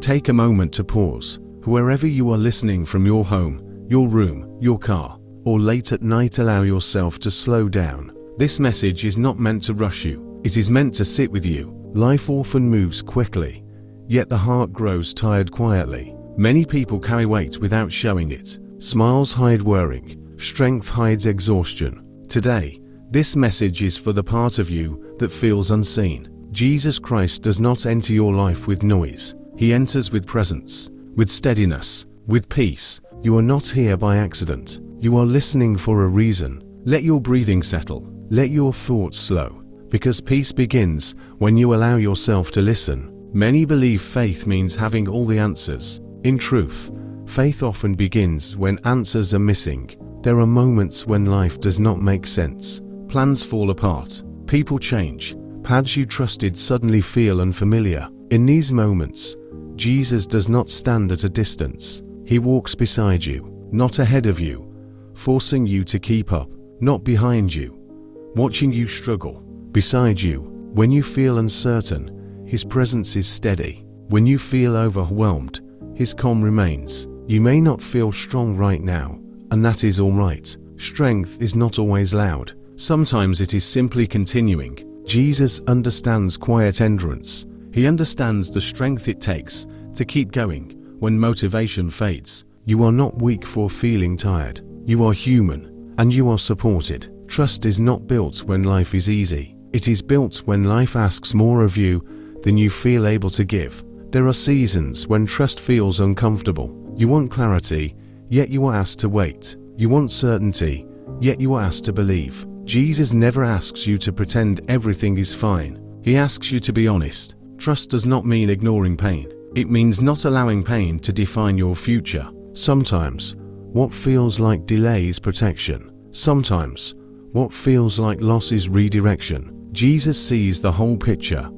Take a moment to pause. Wherever you are listening from, your home, your room, your car, or late at night, allow yourself to slow down. This message is not meant to rush you. It is meant to sit with you. Life often moves quickly, yet the heart grows tired quietly. Many people carry weight without showing it. Smiles hide worrying. Strength hides exhaustion. Today, this message is for the part of you that feels unseen. Jesus Christ does not enter your life with noise. He enters with presence, with steadiness, with peace. You are not here by accident. You are listening for a reason. Let your breathing settle. Let your thoughts slow. Because peace begins when you allow yourself to listen. Many believe faith means having all the answers. In truth, faith often begins when answers are missing. There are moments when life does not make sense. Plans fall apart. People change. Paths you trusted suddenly feel unfamiliar. In these moments, Jesus does not stand at a distance. He walks beside you, not ahead of you, forcing you to keep up, not behind you, watching you struggle. Beside you, when you feel uncertain, His presence is steady. When you feel overwhelmed, His calm remains. You may not feel strong right now, and that is all right. Strength is not always loud. Sometimes it is simply continuing. Jesus understands quiet endurance. He understands the strength it takes to keep going when motivation fades. You are not weak for feeling tired. You are human, and you are supported. Trust is not built when life is easy. It is built when life asks more of you than you feel able to give. There are seasons when trust feels uncomfortable. You want clarity, yet you are asked to wait. You want certainty, yet you are asked to believe. Jesus never asks you to pretend everything is fine. He asks you to be honest. Trust does not mean ignoring pain. It means not allowing pain to define your future. Sometimes, what feels like delay is protection. Sometimes, what feels like loss is redirection. Jesus sees the whole picture,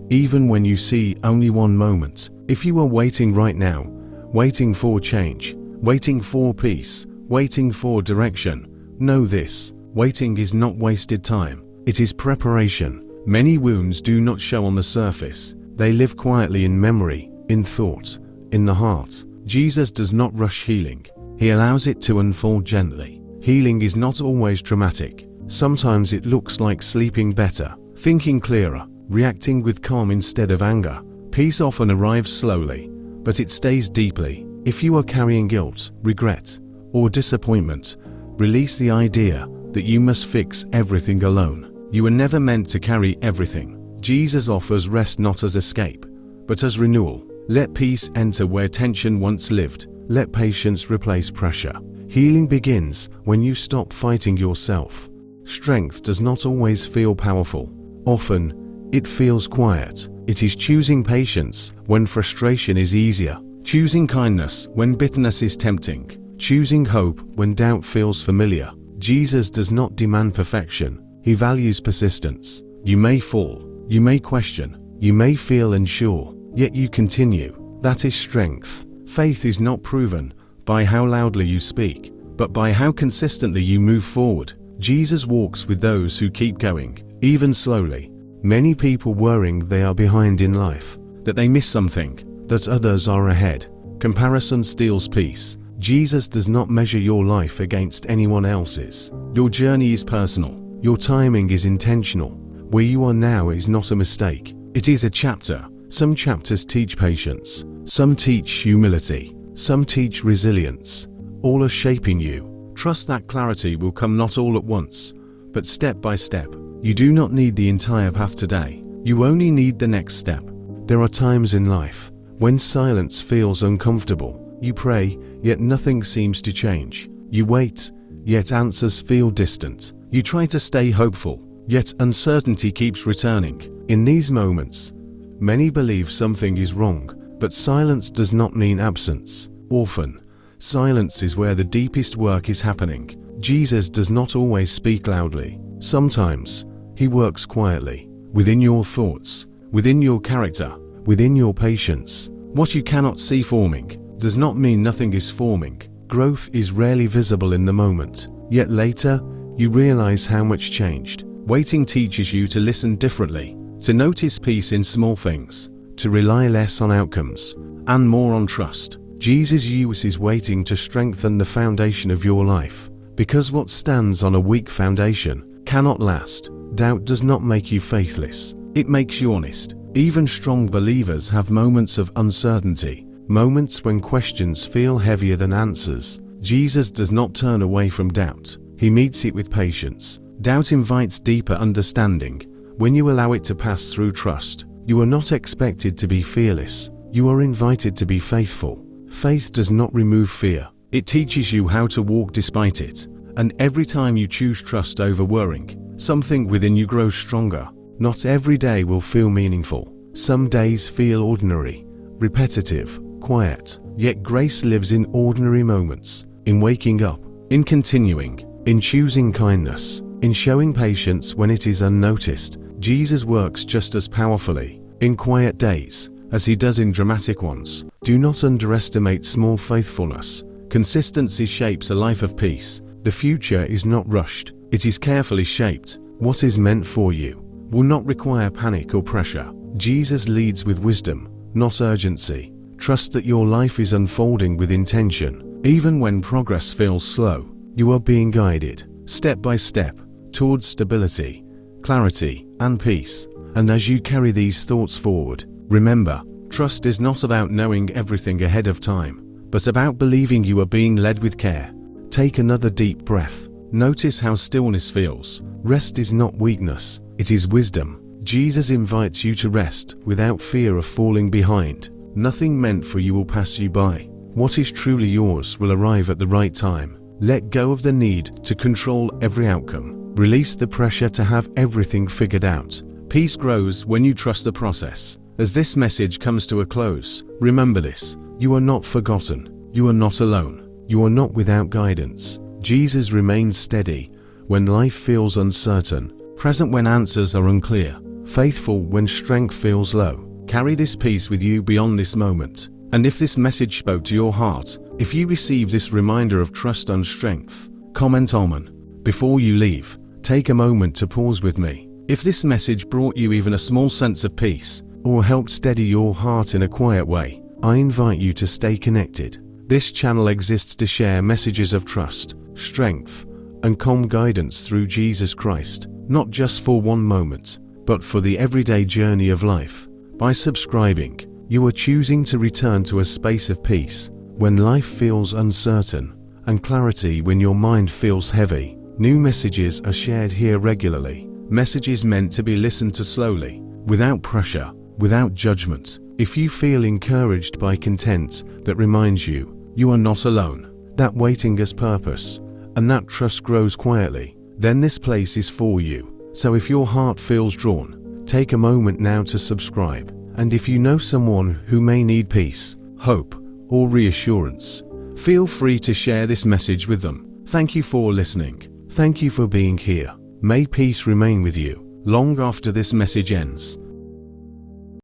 even when you see only one moment. If you are waiting right now, waiting for change, waiting for peace, waiting for direction, know this: waiting is not wasted time. It is preparation. Many wounds do not show on the surface. They live quietly in memory, in thought, in the heart. Jesus does not rush healing. He allows it to unfold gently. Healing is not always dramatic. Sometimes it looks like sleeping better, thinking clearer, reacting with calm instead of anger. Peace often arrives slowly, but it stays deeply. If you are carrying guilt, regret, or disappointment, release the idea that you must fix everything alone. You were never meant to carry everything. Jesus offers rest not as escape, but as renewal. Let peace enter where tension once lived. Let patience replace pressure. Healing begins when you stop fighting yourself. Strength does not always feel powerful. Often, it feels quiet. It is choosing patience when frustration is easier. Choosing kindness when bitterness is tempting. Choosing hope when doubt feels familiar. Jesus does not demand perfection. He values persistence. You may fall, you may question, you may feel unsure, yet you continue. That is strength. Faith is not proven by how loudly you speak, but by how consistently you move forward. Jesus walks with those who keep going, even slowly. Many people worrying they are behind in life, that they miss something, that others are ahead. Comparison steals peace. Jesus does not measure your life against anyone else's. Your journey is personal. Your timing is intentional. Where you are now is not a mistake. It is a chapter. Some chapters teach patience. Some teach humility. Some teach resilience. All are shaping you. Trust that clarity will come not all at once, but step by step. You do not need the entire path today. You only need the next step. There are times in life when silence feels uncomfortable. You pray, yet nothing seems to change. You wait, yet answers feel distant. You try to stay hopeful, yet uncertainty keeps returning. In these moments, many believe something is wrong, but silence does not mean absence. Often, silence is where the deepest work is happening. Jesus does not always speak loudly. Sometimes, He works quietly, within your thoughts, within your character, within your patience. What you cannot see forming does not mean nothing is forming. Growth is rarely visible in the moment, yet later, you realize how much changed. Waiting teaches you to listen differently, to notice peace in small things, to rely less on outcomes, and more on trust. Jesus' use is waiting to strengthen the foundation of your life, because what stands on a weak foundation cannot last. Doubt does not make you faithless, it makes you honest. Even strong believers have moments of uncertainty, moments when questions feel heavier than answers. Jesus does not turn away from doubt, he meets it with patience. Doubt invites deeper understanding. When you allow it to pass through trust, you are not expected to be fearless, you are invited to be faithful. Faith does not remove fear, it teaches you how to walk despite it. And every time you choose trust over worrying, something within you grows stronger. Not every day will feel meaningful. Some days feel ordinary, repetitive, quiet. Yet grace lives in ordinary moments, in waking up, in continuing, in choosing kindness, in showing patience when it is unnoticed. Jesus works just as powerfully in quiet days as he does in dramatic ones. Do not underestimate small faithfulness. Consistency shapes a life of peace. The future is not rushed, it is carefully shaped. What is meant for you will not require panic or pressure. Jesus leads with wisdom, not urgency. Trust that your life is unfolding with intention. Even when progress feels slow, you are being guided, step by step, towards stability, clarity, and peace. And as you carry these thoughts forward, remember, trust is not about knowing everything ahead of time, but about believing you are being led with care. Take another deep breath. Notice how stillness feels. Rest is not weakness, it is wisdom. Jesus invites you to rest without fear of falling behind. Nothing meant for you will pass you by. What is truly yours will arrive at the right time. Let go of the need to control every outcome. Release the pressure to have everything figured out. Peace grows when you trust the process. As this message comes to a close, remember this: you are not forgotten, you are not alone, you are not without guidance. Jesus remains steady when life feels uncertain, present when answers are unclear, faithful when strength feels low. Carry this peace with you beyond this moment. And if this message spoke to your heart, if you receive this reminder of trust and strength, comment Amen. Before you leave, take a moment to pause with me. If this message brought you even a small sense of peace, or helped steady your heart in a quiet way, I invite you to stay connected. This channel exists to share messages of trust, strength, and calm guidance through Jesus Christ, not just for one moment, but for the everyday journey of life. By subscribing, you are choosing to return to a space of peace when life feels uncertain, and clarity when your mind feels heavy. New messages are shared here regularly, messages meant to be listened to slowly, without pressure, without judgment. If you feel encouraged by content that reminds you are not alone, that waiting has purpose, and that trust grows quietly, then this place is for you. So if your heart feels drawn, take a moment now to subscribe. And if you know someone who may need peace, hope, or reassurance, feel free to share this message with them. Thank you for listening. Thank you for being here. May peace remain with you long after this message ends.